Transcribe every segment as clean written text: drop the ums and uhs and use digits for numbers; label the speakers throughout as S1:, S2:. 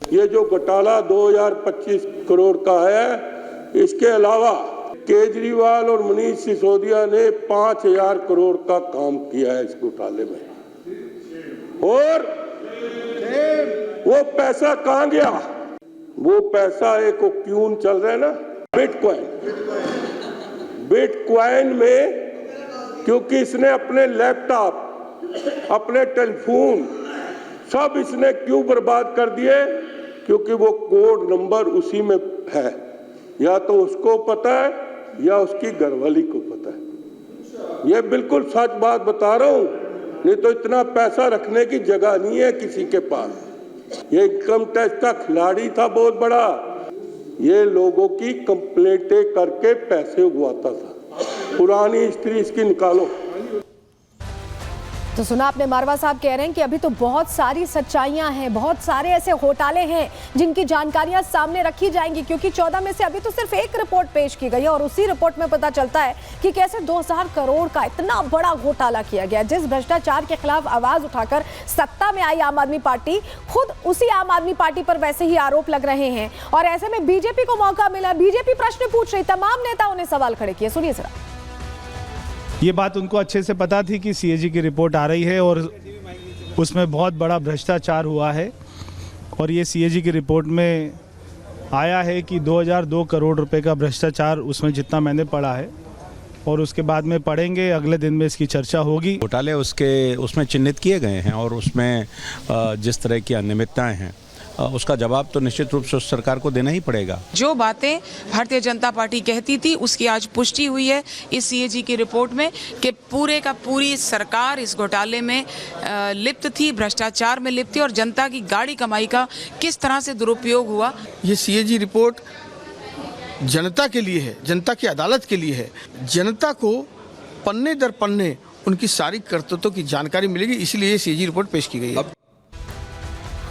S1: ये जो घोटाला 2025 करोड़ का है, इसके अलावा केजरीवाल और मनीष सिसोदिया ने 5000 करोड़ का काम किया है इस घोटाले में। और वो पैसा कहाँ गया? वो पैसा एक क्यून चल रहा है ना, बिटकॉइन में, क्योंकि इसने अपने लैपटॉप, अपने टेलीफोन सब इसने क्यों बर्बाद कर दिए? क्योंकि वो कोड नंबर उसी में है, या तो उसको पता है या उसकी घरवाली को पता है। ये बिल्कुल सच बात बता रहा हूं, नहीं तो इतना पैसा रखने की जगह नहीं है किसी के पास। ये इनकम टैक्स का खिलाड़ी था बहुत बड़ा, ये लोगों की कंप्लेंटें करके पैसे उगवाता था। पुरानी हिस्ट्री इसकी निकालो।
S2: तो सुना आपने, मारवा साहब कह रहे हैं कि अभी तो बहुत सारी सच्चाइयां हैं, बहुत सारे ऐसे घोटाले हैं जिनकी जानकारियां सामने रखी जाएंगी, क्योंकि 14 में से अभी तो सिर्फ एक रिपोर्ट पेश की गई है और उसी रिपोर्ट में पता चलता है कि कैसे 2000 करोड़ का इतना बड़ा घोटाला किया गया। जिस भ्रष्टाचार के खिलाफ आवाज उठाकर सत्ता में आई आम आदमी पार्टी, खुद उसी आम आदमी पार्टी पर वैसे ही आरोप लग रहे हैं और ऐसे में बीजेपी को मौका मिला, बीजेपी प्रश्न पूछ रही, तमाम नेताओं ने सवाल खड़े किए। सुनिए जरा।
S3: ये बात उनको अच्छे से पता थी कि सीएजी की रिपोर्ट आ रही है और उसमें बहुत बड़ा भ्रष्टाचार हुआ है, और ये सीएजी की रिपोर्ट में आया है कि 2002 करोड़ रुपए का भ्रष्टाचार, उसमें जितना मैंने पढ़ा है, और उसके बाद में पढ़ेंगे, अगले दिन में इसकी चर्चा होगी।
S4: घोटाले उसमें चिन्हित किए गए हैं और उसमें जिस तरह की अनियमितताएं हैं उसका जवाब तो निश्चित रूप से उस सरकार को देना ही पड़ेगा।
S5: जो बातें भारतीय जनता पार्टी कहती थी उसकी आज पुष्टि हुई है इस सीएजी की रिपोर्ट में कि पूरे का पूरी सरकार इस घोटाले में लिप्त थी, भ्रष्टाचार में लिप्त थी और जनता की गाड़ी कमाई का किस तरह से दुरुपयोग हुआ।
S6: ये सीएजी रिपोर्ट जनता के लिए है, जनता की अदालत के लिए है। जनता को पन्ने दर पन्ने उनकी सारी करतूतों की जानकारी मिलेगी, इसलिए ये सीएजी रिपोर्ट पेश की गई है।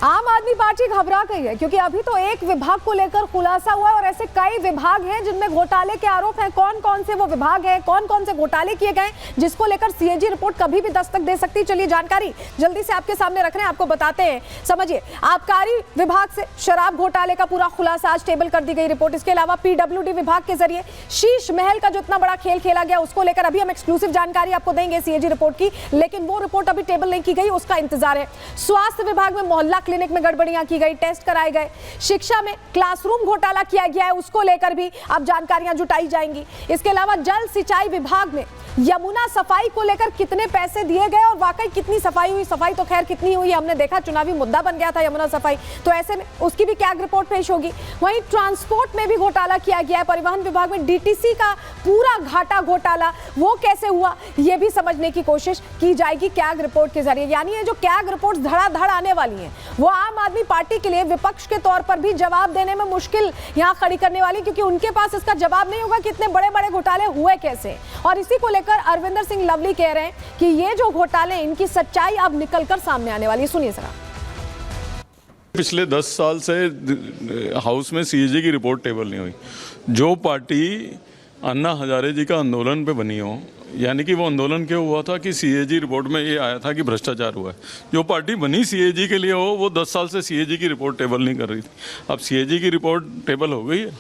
S2: आम आदमी पार्टी घबरा गई है क्योंकि अभी तो एक विभाग को लेकर खुलासा हुआ है और ऐसे कई विभाग हैं जिनमें घोटाले के आरोप हैं। कौन कौन से वो विभाग हैं, कौन कौन से घोटाले किए गए, जिसको लेकर सीएजी रिपोर्ट कभी भी दस्तक दे सकती है। चलिए जानकारी जल्दी से आपके सामने रख रहे हैं, आपको बताते हैं। समझिए, आबकारी विभाग से शराब घोटाले का पूरा खुलासा आज टेबल कर दी गई रिपोर्ट। इसके अलावा पीडब्ल्यूडी विभाग के जरिए शीश महल का जो इतना बड़ा खेल खेला गया, उसको लेकर अभी हम एक्सक्लूसिव जानकारी आपको देंगे सीएजी रिपोर्ट की, लेकिन वो रिपोर्ट अभी टेबल नहीं की गई, उसका इंतजार है। स्वास्थ्य विभाग में मोहल्ला क्लिनिक में गड़बड़ियां की गई, टेस्ट कराए गए। शिक्षा में क्लासरूम घोटाला किया गया है, उसको लेकर भी अब जानकारियां जुटाई जाएंगी। इसके अलावा जल सिंचाई विभाग में यमुना सफाई को लेकर कितने पैसे दिए गए और वाकई कितनी सफाई हुई, सफाई तो खैर कितनी हुई हमने देखा, चुनावी मुद्दा बन गया था यमुना सफाई, तो ऐसे में उसकी भी क्या रिपोर्ट पेश होगी। वहीं ट्रांसपोर्ट में भी घोटाला किया गया है, परिवहन विभाग में डीटीसी का पूरा घाटा घोटाला, वो कैसे हुआ ये भी समझने की कोशिश की जाएगी कैग रिपोर्ट के जरिए। यानी ये जो कैग रिपोर्ट धड़ाधड़ आने वाली है वो आम आदमी पार्टी के लिए विपक्ष के तौर पर भी जवाब देने में मुश्किल यहां खड़ी करने वाली, क्योंकि उनके पास इसका जवाब नहीं होगा कि इतने बड़े बड़े घोटाले हुए कैसे। और इसी को लेकर अरविंदर सिंह लवली कह रहे हैं कि ये जो घोटाले, इनकी सच्चाई अब निकलकर सामने आने वाली है। सुनिए जरा।
S7: पिछले 10 साल से हाउस में सीएजी की रिपोर्ट टेबल नहीं हुई। जो पार्टी अन्ना हजारे जी का आंदोलन पे बनी हो, यानी कि वो आंदोलन क्यों हुआ था कि सीएजी रिपोर्ट में ये आया था कि भ्रष्टाचार हुआ है। जो पार्टी बनी सीएजी के लिए हो, वो 10 साल से सीएजी की रिपोर्ट टेबल नहीं कर रही थी। अब सीएजी की रिपोर्ट टेबल हो गई है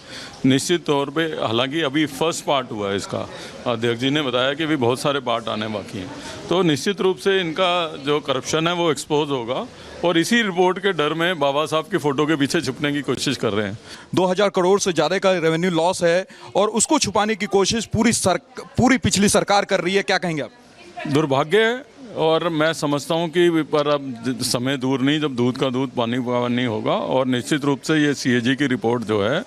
S7: निश्चित तौर पे। हालांकि अभी फर्स्ट पार्ट हुआ है इसका, अध्यक्ष जी ने बताया कि भी बहुत सारे पार्ट आने बाकी हैं, तो निश्चित रूप से इनका जो करप्शन है वो एक्सपोज होगा और इसी रिपोर्ट के डर में बाबा साहब की फोटो के पीछे छुपने की कोशिश कर रहे हैं।
S8: 2000 करोड़ से ज़्यादा का रेवेन्यू लॉस है और उसको छुपाने की कोशिश पूरी पिछली सरकार कर रही है, क्या कहेंगे आप?
S7: दुर्भाग्य है और मैं समझता हूं कि पर अब समय दूर नहीं जब दूध का दूध पानी का नहीं होगा, और निश्चित रूप से ये सीएजी की रिपोर्ट जो है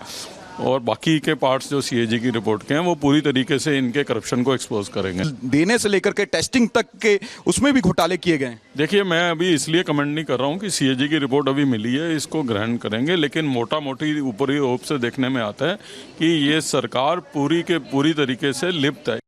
S7: और बाकी के पार्ट्स जो सीएजी की रिपोर्ट के हैं वो पूरी तरीके से इनके करप्शन को एक्सपोज करेंगे।
S8: देने से लेकर के टेस्टिंग तक के उसमें भी घोटाले किए गए।
S7: देखिए, मैं अभी इसलिए कमेंट नहीं कर रहा हूं कि सीएजी की रिपोर्ट अभी मिली है, इसको ग्रहण करेंगे, लेकिन मोटा मोटी ऊपरी ओप से देखने में आता है कि ये सरकार पूरी तरीके से लिप्त है।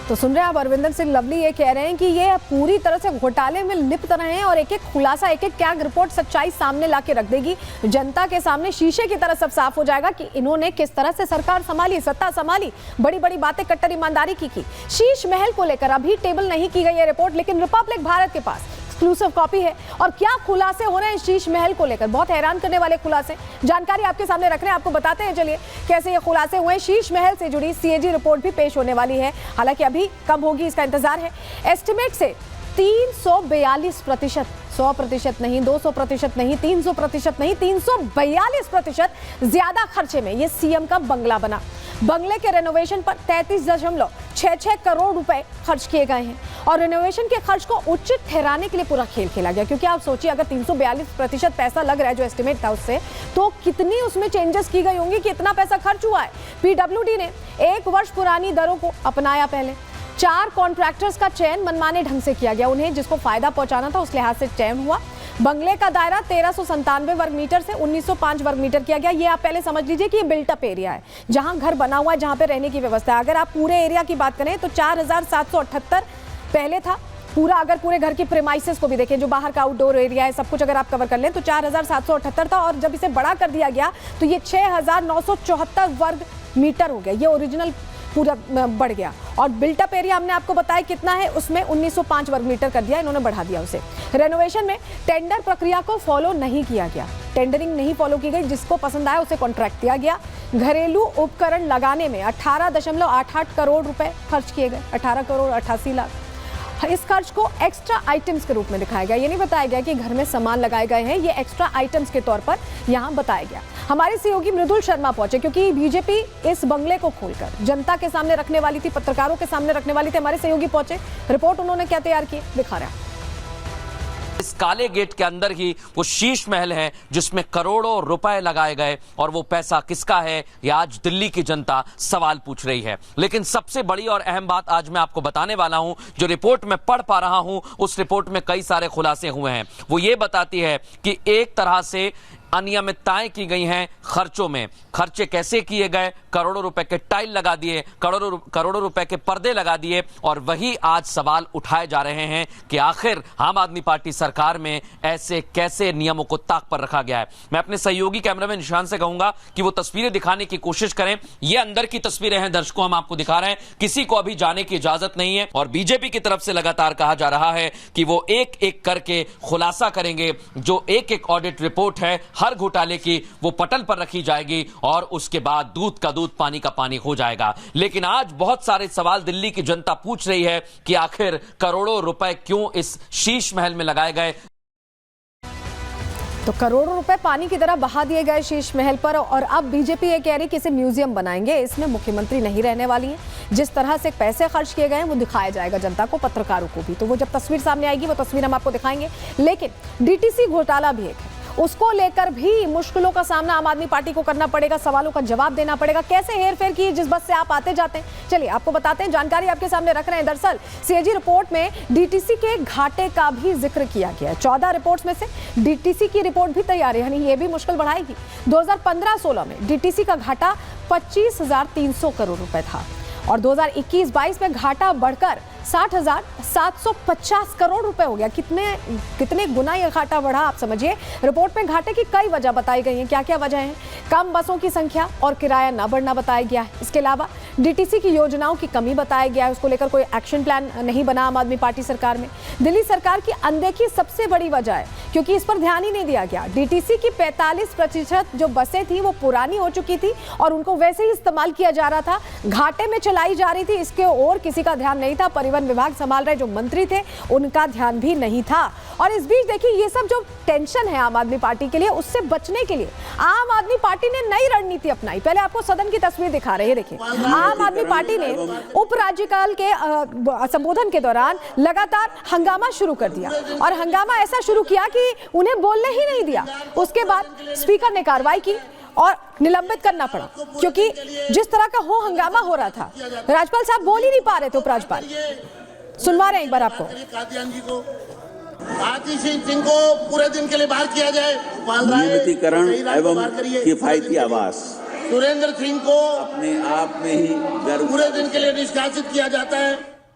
S2: तो सुन रहे हैं आप, अरविंदर सिंह लवली ये कह रहे हैं कि ये पूरी तरह से घोटाले में लिप्त रहे हैं और एक एक खुलासा, एक एक कैग रिपोर्ट सच्चाई सामने लाके रख देगी। जनता के सामने शीशे की तरह सब साफ हो जाएगा कि इन्होंने किस तरह से सरकार संभाली, सत्ता संभाली, बड़ी बड़ी बातें कट्टर ईमानदारी की। शीश महल को लेकर अभी टेबल नहीं की गई है रिपोर्ट, लेकिन रिपब्लिक भारत के पास एक्सक्लूसिव कॉपी है। और क्या खुलासे हो रहे हैं शीश महल को लेकर, बहुत हैरान करने वाले खुलासे, जानकारी आपके सामने रख रहे हैं, आपको बताते हैं चलिए कैसे ये खुलासे हुए। शीश महल से जुड़ी सीएजी रिपोर्ट भी पेश होने वाली है, हालांकि अभी कब होगी इसका इंतजार है। एस्टिमेट से 342%, 100% नहीं, 200% नहीं, 300% नहीं, 342% ज्यादा खर्चे में ये सीएम का बंगला बना। बंगले के रेनोवेशन पर 33.66 करोड़ रुपए खर्च किए गए हैं और रेनोवेशन के खर्च को उचित ठहराने के लिए पूरा खेल खेला गया, क्योंकि आप सोचिए अगर 342% पैसा लग रहा है जो एस्टिमेट था उससे, तो कितनी उसमें चेंजेस की गई होंगी कि इतना पैसा खर्च हुआ है। पीडब्ल्यूडी ने 1 वर्ष पुरानी दरों को अपनाया, पहले 4 कॉन्ट्रैक्टर्स का चयन मनमाने ढंग से किया गया, उन्हें जिसको फायदा पहुंचाना था उस लिहाज से चयन हुआ। बंगले का दायरा 1397 वर्ग मीटर से 1905 वर्ग मीटर किया गया। ये आप पहले समझ लीजिए कि ये बिल्टअप एरिया है, जहां घर बना हुआ है, जहां पे रहने की व्यवस्था है। अगर आप पूरे एरिया की बात करें तो 4778 पहले था पूरा। अगर पूरे घर की प्रेमाइसेस को भी देखें, जो बाहर का आउटडोर एरिया है, सब कुछ अगर आप कवर कर लें तो 4778 था, और जब इसे बड़ा कर दिया गया तो ये 6974 वर्ग मीटर हो गया। ये ओरिजिनल पूरा बढ़ गया। और बिल्टअप एरिया हमने आपको बताया कितना है, उसमें 1905 वर्ग मीटर कर दिया, इन्होंने बढ़ा दिया उसे। रेनोवेशन में टेंडर प्रक्रिया को फॉलो नहीं किया गया, टेंडरिंग नहीं फॉलो की गई, जिसको पसंद आया उसे कॉन्ट्रैक्ट दिया गया। घरेलू उपकरण लगाने में 18.88 करोड़ रुपए खर्च किए गए, 18 करोड़ 88 लाख। इस खर्च को एक्स्ट्रा आइटम्स के रूप में दिखाया गया, ये नहीं बताया गया कि घर में सामान लगाए गए हैं, ये एक्स्ट्रा आइटम्स के तौर पर यहाँ बताया गया। हमारे सहयोगी मृदुल शर्मा पहुंचे, क्योंकि बीजेपी इस बंगले को खोलकर जनता के सामने रखने वाली थी, पत्रकारों के सामने रखने वाली थी। हमारे सहयोगी पहुंचे, रिपोर्ट उन्होंने क्या तैयार की दिखा रहा है।
S9: इस काले गेट के अंदर ही वो शीश महल है जिसमें करोड़ों रुपए लगाए गए, और वो पैसा किसका है ये आज दिल्ली की जनता सवाल पूछ रही है। लेकिन सबसे बड़ी और अहम बात आज मैं आपको बताने वाला हूं, जो रिपोर्ट में पढ़ पा रहा हूं, उस रिपोर्ट में कई सारे खुलासे हुए हैं। वो ये बताती है कि एक तरह से अनियमितताएं की गई हैं खर्चों में। खर्चे कैसे किए गए, करोड़ों रुपए के टाइल लगा दिए, करोड़ों रुपए के पर्दे लगा दिए, और वही आज सवाल उठाए जा रहे हैं कि आखिर आम आदमी पार्टी सरकार में ऐसे कैसे नियमों को ताक पर रखा गया है। मैं अपने सहयोगी कैमरामैन निशान से कहूंगा कि वो तस्वीरें दिखाने की कोशिश करें। ये अंदर की तस्वीरें हैं दर्शकों, हम आपको दिखा रहे हैं, किसी को अभी जाने की इजाजत नहीं है। और बीजेपी की तरफ से लगातार कहा जा रहा है कि वो एक एक करके खुलासा करेंगे, जो एक एक ऑडिट रिपोर्ट है हर घोटाले की वो पटल पर रखी जाएगी, और उसके बाद दूध का दूध पानी का पानी हो जाएगा। लेकिन आज बहुत सारे सवाल दिल्ली की जनता पूछ रही है कि आखिर करोड़ों रुपए क्यों इस शीश महल में लगाए गए।
S2: तो करोड़ों रुपए पानी की तरह बहा दिए गए शीश महल पर, और अब बीजेपी ये कह रही कि इसे म्यूजियम बनाएंगे, इसमें मुख्यमंत्री नहीं रहने वाली है। जिस तरह से पैसे खर्च किए गए हैं वो दिखाया जाएगा जनता को, पत्रकारों को भी। तो वो जब तस्वीर सामने आएगी वो तस्वीर हम आपको दिखाएंगे। लेकिन डीटीसी घोटाला भी एक है, उसको लेकर भी मुश्किलों का सामना आम आदमी पार्टी को करना पड़ेगा, सवालों का जवाब देना पड़ेगा। कैसे हेरफेर की जिस बस से आप आते जाते हैं, चलिए आपको बताते हैं, जानकारी आपके सामने रख रहे हैं। दरअसल सीएजी रिपोर्ट में डीटीसी के घाटे का भी जिक्र किया गया है। 14 रिपोर्ट्स में से डीटीसी की रिपोर्ट भी तैयार है, यानी ये भी मुश्किल बढ़ाएगी। 2015-16 में डीटीसी का घाटा 25,300 करोड़ रुपए था, और 2021-22 में घाटा बढ़कर 60,750 करोड़ रुपए हो गया। कितने गुना ये घाटा बढ़ा आप समझिए। रिपोर्ट में घाटे की कई वजह बताई गई हैं। क्या क्या वजह हैं? कम बसों की संख्या और किराया न बढ़ना बताया गया है। इसके अलावा डीटीसी की योजनाओं की कमी बताया गया है, उसको लेकर कोई एक्शन प्लान नहीं बना आम आदमी पार्टी सरकार में। दिल्ली सरकार की अनदेखी सबसे बड़ी वजह है, क्योंकि इस पर ध्यान ही नहीं दिया गया। डीटीसी की 45% जो बसें थी वो पुरानी हो चुकी थी और उनको वैसे ही इस्तेमाल किया जा रहा था, घाटे में चलाई जा रही थी, इसके और किसी का ध्यान नहीं था। परिवहन विभाग संभाल रहे जो मंत्री थे उनका ध्यान भी नहीं था। और इस बीच देखिए ये सब जो टेंशन है आम आदमी पार्टी के लिए, उससे बचने के लिए आम आदमी पार्टी ने नई रणनीति अपनाई। पहले आपको सदन की तस्वीर दिखा रहे हैं, देखिए आम आदमी पार्टी ने उपराज्यपाल के संबोधन के दौरान लगातार हंगामा शुरू कर दिया, और हंगामा ऐसा शुरू किया कि उन्हें बोलने ही नहीं दिया। उसके बाद स्पीकर ने कार्रवाई की और निलंबित करना पड़ा, क्योंकि जिस तरह का हो हंगामा हो रहा था, राज्यपाल साहब बोल ही नहीं पा रहे थे। उपराज्यपाल सुनवा रहे हैं एक बार आपको।
S10: आतिश सिंह को पूरे दिन के लिए बाहर किया जाए,
S11: नियमितीकरण एवं किफायती आवास।
S10: सुरेंद्र सिंह को
S11: अपने आप में ही
S10: पूरे दिन के लिए निष्कासित किया जाता है।